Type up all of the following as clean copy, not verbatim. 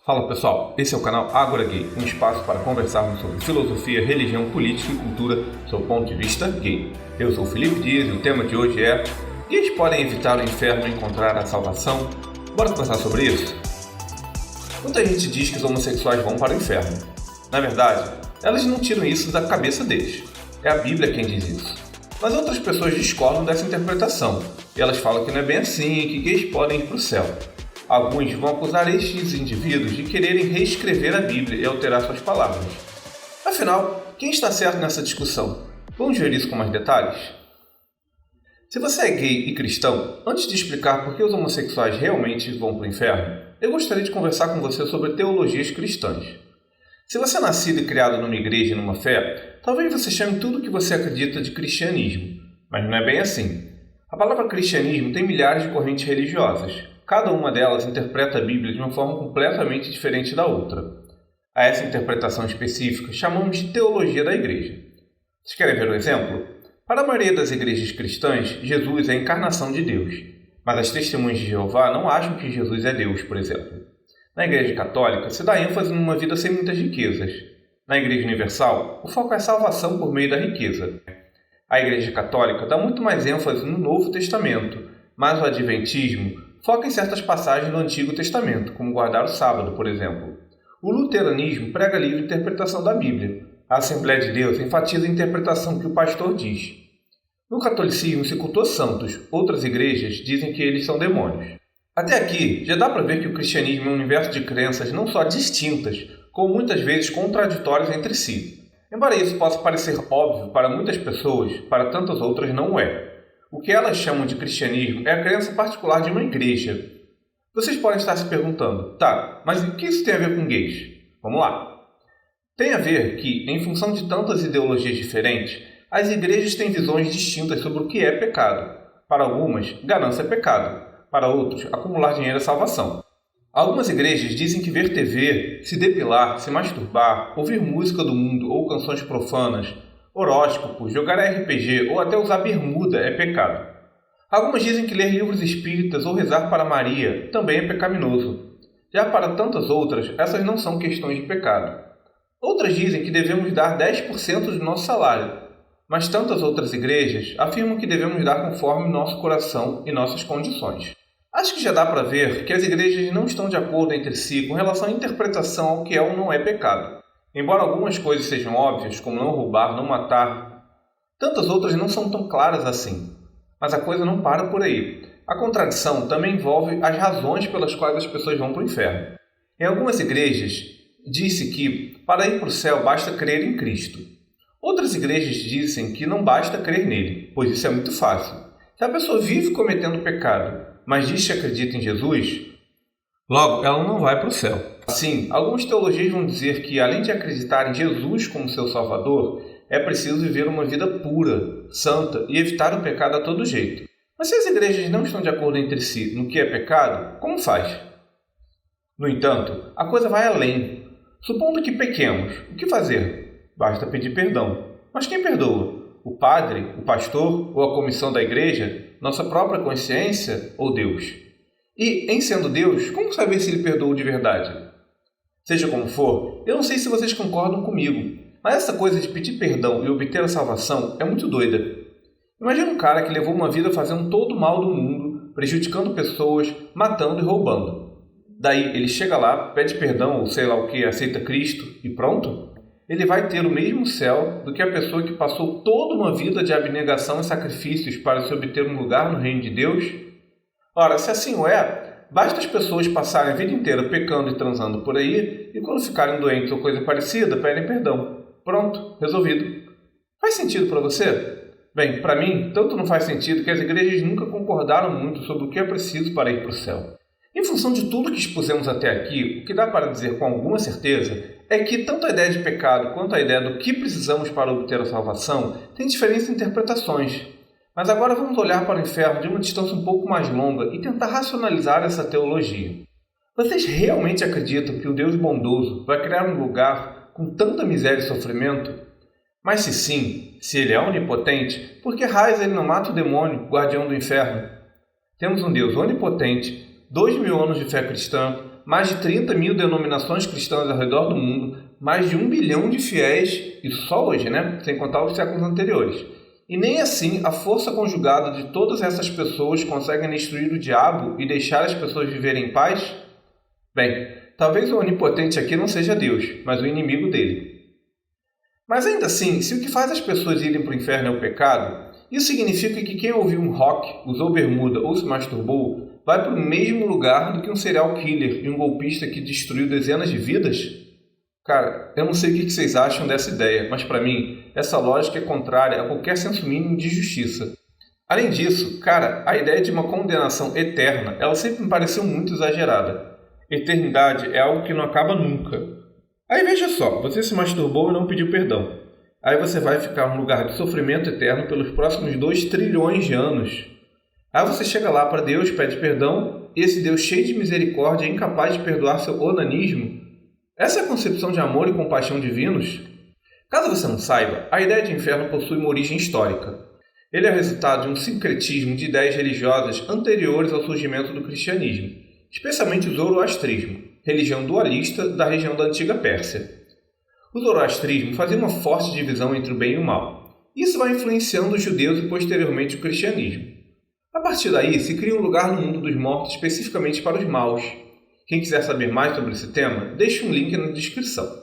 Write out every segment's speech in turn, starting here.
Fala pessoal, esse é o canal Agora Gay, um espaço para conversarmos sobre filosofia, religião, política e cultura sob o ponto de vista gay. Eu sou o Felipe Dias e o tema de hoje é: gays podem evitar o inferno e encontrar a salvação? Bora conversar sobre isso? Muita gente diz que os homossexuais vão para o inferno. Na verdade, elas não tiram isso da cabeça deles. É a Bíblia quem diz isso. Mas outras pessoas discordam dessa interpretação, e elas falam que não é bem assim, que gays podem ir para o céu. Alguns vão acusar estes indivíduos de quererem reescrever a Bíblia e alterar suas palavras. Afinal, quem está certo nessa discussão? Vamos ver isso com mais detalhes? Se você é gay e cristão, antes de explicar por que os homossexuais realmente vão para o inferno, eu gostaria de conversar com você sobre teologias cristãs. Se você é nascido e criado numa igreja e numa fé, talvez você chame tudo o que você acredita de cristianismo, mas não é bem assim. A palavra cristianismo tem milhares de correntes religiosas. Cada uma delas interpreta a Bíblia de uma forma completamente diferente da outra. A essa interpretação específica chamamos de teologia da igreja. Vocês querem ver um exemplo? Para a maioria das igrejas cristãs, Jesus é a encarnação de Deus. Mas as testemunhas de Jeová não acham que Jesus é Deus, por exemplo. Na igreja católica, se dá ênfase numa vida sem muitas riquezas. Na igreja universal, o foco é a salvação por meio da riqueza. A igreja católica dá muito mais ênfase no Novo Testamento, mas o adventismo foca em certas passagens do Antigo Testamento, como guardar o sábado, por exemplo. O luteranismo prega a livre interpretação da Bíblia. A Assembleia de Deus enfatiza a interpretação que o pastor diz. No catolicismo se cultua santos, outras igrejas dizem que eles são demônios. Até aqui, já dá para ver que o cristianismo é um universo de crenças não só distintas, como muitas vezes contraditórias entre si. Embora isso possa parecer óbvio para muitas pessoas, para tantas outras não é. O que elas chamam de cristianismo é a crença particular de uma igreja. Vocês podem estar se perguntando, tá, mas o que isso tem a ver com gays? Vamos lá. Tem a ver que, em função de tantas ideologias diferentes, as igrejas têm visões distintas sobre o que é pecado. Para algumas, ganância é pecado. Para outros, acumular dinheiro é salvação. Algumas igrejas dizem que ver TV, se depilar, se masturbar, ouvir música do mundo ou canções profanas, horóscopo, jogar RPG ou até usar bermuda é pecado. Algumas dizem que ler livros espíritas ou rezar para Maria também é pecaminoso. Já para tantas outras, essas não são questões de pecado. Outras dizem que devemos dar 10% do nosso salário, mas tantas outras igrejas afirmam que devemos dar conforme nosso coração e nossas condições. Acho que já dá para ver que as igrejas não estão de acordo entre si com relação à interpretação ao que é ou não é pecado. Embora algumas coisas sejam óbvias, como não roubar, não matar, tantas outras não são tão claras assim. Mas a coisa não para por aí. A contradição também envolve as razões pelas quais as pessoas vão para o inferno. Em algumas igrejas, diz-se que para ir para o céu basta crer em Cristo. Outras igrejas dizem que não basta crer nele, pois isso é muito fácil. Se a pessoa vive cometendo pecado, mas diz que acredita em Jesus, logo ela não vai para o céu. Assim, algumas teologias vão dizer que, além de acreditar em Jesus como seu Salvador, é preciso viver uma vida pura, santa e evitar o pecado a todo jeito. Mas se as igrejas não estão de acordo entre si no que é pecado, como faz? No entanto, a coisa vai além. Supondo que pequemos, o que fazer? Basta pedir perdão. Mas quem perdoa? O padre, o pastor ou a comissão da igreja? Nossa própria consciência ou Deus? E, em sendo Deus, como saber se ele perdoou de verdade? Seja como for, eu não sei se vocês concordam comigo, mas essa coisa de pedir perdão e obter a salvação é muito doida. Imagina um cara que levou uma vida fazendo todo o mal do mundo, prejudicando pessoas, matando e roubando. Daí ele chega lá, pede perdão ou sei lá o que, aceita Cristo e pronto? Ele vai ter o mesmo céu do que a pessoa que passou toda uma vida de abnegação e sacrifícios para se obter um lugar no reino de Deus? Ora, se assim o é, basta as pessoas passarem a vida inteira pecando e transando por aí e quando ficarem doentes ou coisa parecida, pedem perdão. Pronto, resolvido. Faz sentido para você? Bem, para mim, tanto não faz sentido que as igrejas nunca concordaram muito sobre o que é preciso para ir para o céu. Em função de tudo que expusemos até aqui, o que dá para dizer com alguma certeza é que tanto a ideia de pecado quanto a ideia do que precisamos para obter a salvação tem diferentes interpretações. Mas agora vamos olhar para o inferno de uma distância um pouco mais longa e tentar racionalizar essa teologia. Vocês realmente acreditam que o Deus bondoso vai criar um lugar com tanta miséria e sofrimento? Mas se sim, se ele é onipotente, por que raios ele não mata o demônio, guardião do inferno? Temos um Deus onipotente, 2000 anos de fé cristã, mais de 30 mil denominações cristãs ao redor do mundo, mais de 1 bilhão de fiéis, isso só hoje, né? Sem contar os séculos anteriores. E nem assim a força conjugada de todas essas pessoas consegue destruir o diabo e deixar as pessoas viverem em paz? Bem, talvez o onipotente aqui não seja Deus, mas o inimigo dele. Mas ainda assim, se o que faz as pessoas irem para o inferno é o pecado, isso significa que quem ouviu um rock, usou bermuda ou se masturbou vai para o mesmo lugar do que um serial killer e um golpista que destruiu dezenas de vidas? Cara, eu não sei o que vocês acham dessa ideia, mas para mim, essa lógica é contrária a qualquer senso mínimo de justiça. Além disso, cara, a ideia de uma condenação eterna, ela sempre me pareceu muito exagerada. Eternidade é algo que não acaba nunca. Aí veja só, você se masturbou e não pediu perdão. Aí você vai ficar num lugar de sofrimento eterno pelos próximos 2 trilhões de anos. Aí você chega lá para Deus, pede perdão, e esse Deus cheio de misericórdia é incapaz de perdoar seu onanismo? Essa é a concepção de amor e compaixão divinos? Caso você não saiba, a ideia de inferno possui uma origem histórica. Ele é resultado de um sincretismo de ideias religiosas anteriores ao surgimento do cristianismo, especialmente o zoroastrismo, religião dualista da região da antiga Pérsia. O zoroastrismo fazia uma forte divisão entre o bem e o mal. Isso vai influenciando os judeus e posteriormente o cristianismo. A partir daí, se cria um lugar no mundo dos mortos especificamente para os maus. Quem quiser saber mais sobre esse tema, deixe um link na descrição.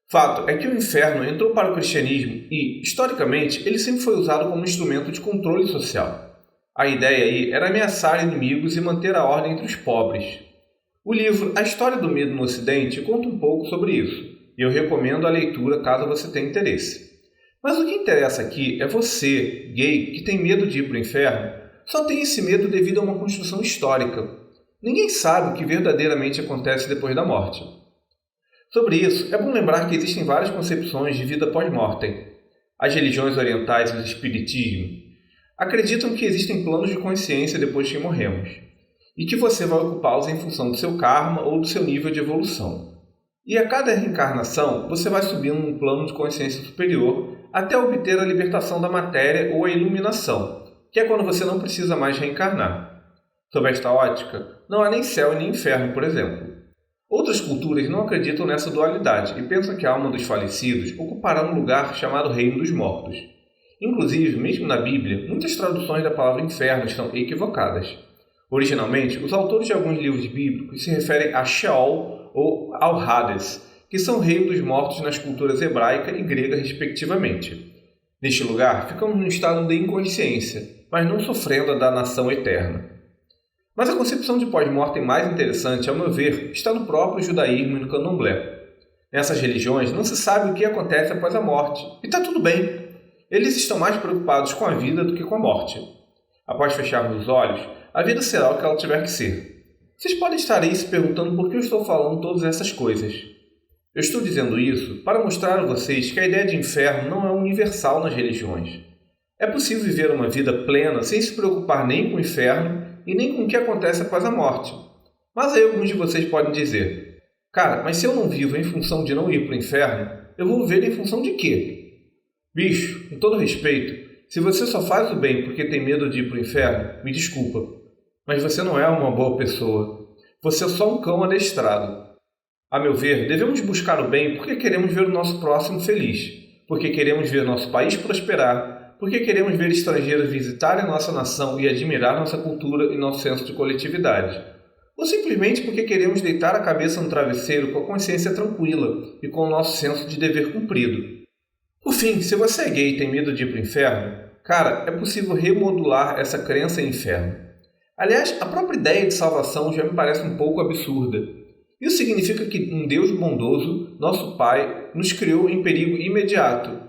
Fato é que o inferno entrou para o cristianismo e, historicamente, ele sempre foi usado como instrumento de controle social. A ideia aí era ameaçar inimigos e manter a ordem entre os pobres. O livro A História do Medo no Ocidente conta um pouco sobre isso, e eu recomendo a leitura caso você tenha interesse. Mas o que interessa aqui é você, gay, que tem medo de ir para o inferno, só tem esse medo devido a uma construção histórica. Ninguém sabe o que verdadeiramente acontece depois da morte. Sobre isso, é bom lembrar que existem várias concepções de vida pós-mortem. As religiões orientais e o espiritismo acreditam que existem planos de consciência depois que morremos, e que você vai ocupá-los em função do seu karma ou do seu nível de evolução. E a cada reencarnação, você vai subindo num plano de consciência superior até obter a libertação da matéria ou a iluminação, que é quando você não precisa mais reencarnar. Sob esta ótica, não há nem céu e nem inferno, por exemplo. Outras culturas não acreditam nessa dualidade e pensam que a alma dos falecidos ocupará um lugar chamado Reino dos Mortos. Inclusive, mesmo na Bíblia, muitas traduções da palavra inferno estão equivocadas. Originalmente, os autores de alguns livros bíblicos se referem a Sheol ou ao Hades, que são reino dos mortos nas culturas hebraica e grega, respectivamente. Neste lugar, ficamos num estado de inconsciência, mas não sofrendo a danação eterna. Mas a concepção de pós-mortem mais interessante, ao meu ver, está no próprio judaísmo e no candomblé. Nessas religiões não se sabe o que acontece após a morte, e está tudo bem. Eles estão mais preocupados com a vida do que com a morte. Após fecharmos os olhos, a vida será o que ela tiver que ser. Vocês podem estar aí se perguntando por que eu estou falando todas essas coisas. Eu estou dizendo isso para mostrar a vocês que a ideia de inferno não é universal nas religiões. É possível viver uma vida plena sem se preocupar nem com o inferno e nem com o que acontece após a morte. Mas aí alguns de vocês podem dizer: cara, mas se eu não vivo em função de não ir para o inferno, eu vou viver em função de quê? Bicho, com todo respeito, se você só faz o bem porque tem medo de ir para o inferno, me desculpa, mas você não é uma boa pessoa. Você é só um cão adestrado. A meu ver, devemos buscar o bem porque queremos ver o nosso próximo feliz, porque queremos ver nosso país prosperar, porque queremos ver estrangeiros visitarem nossa nação e admirar nossa cultura e nosso senso de coletividade. Ou simplesmente porque queremos deitar a cabeça no travesseiro com a consciência tranquila e com o nosso senso de dever cumprido. Por fim, se você é gay e tem medo de ir para o inferno, cara, é possível remodular essa crença em inferno. Aliás, a própria ideia de salvação já me parece um pouco absurda. Isso significa que um Deus bondoso, nosso Pai, nos criou em perigo imediato.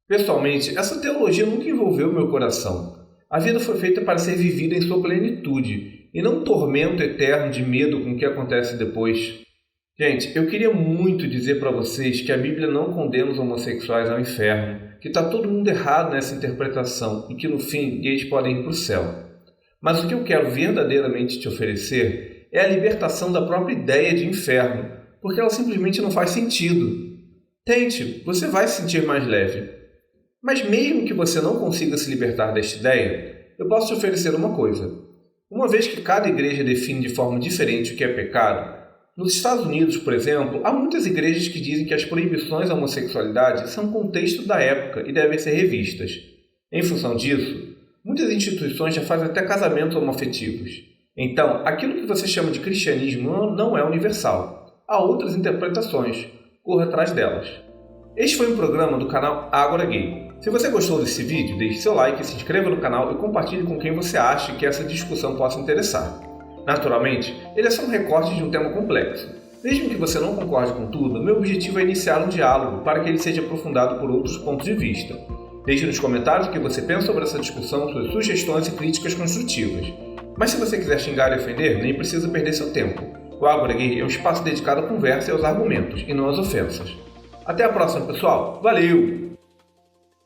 Pessoalmente, essa teologia nunca envolveu meu coração. A vida foi feita para ser vivida em sua plenitude, e não um tormento eterno de medo com o que acontece depois. Gente, eu queria muito dizer para vocês que a Bíblia não condena os homossexuais ao inferno, que está todo mundo errado nessa interpretação e que no fim gays podem ir para o céu. Mas o que eu quero verdadeiramente te oferecer é a libertação da própria ideia de inferno, porque ela simplesmente não faz sentido. Tente, você vai se sentir mais leve. Mas mesmo que você não consiga se libertar desta ideia, eu posso te oferecer uma coisa. Uma vez que cada igreja define de forma diferente o que é pecado, Nos Estados Unidos, por exemplo, há muitas igrejas que dizem que as proibições à homossexualidade são contexto da época e devem ser revistas. Em função disso, muitas instituições já fazem até casamentos homoafetivos. Então, aquilo que você chama de cristianismo não é universal. Há outras interpretações. Corra atrás delas. Este foi um programa do canal Ágora Gay. Se você gostou desse vídeo, deixe seu like, se inscreva no canal e compartilhe com quem você acha que essa discussão possa interessar. Naturalmente, ele é só um recorte de um tema complexo. Mesmo que você não concorde com tudo, meu objetivo é iniciar um diálogo para que ele seja aprofundado por outros pontos de vista. Deixe nos comentários o que você pensa sobre essa discussão, suas sugestões e críticas construtivas. Mas se você quiser xingar e ofender, nem precisa perder seu tempo. O Ágora Gay é um espaço dedicado à conversa e aos argumentos, e não às ofensas. Até a próxima, pessoal. Valeu!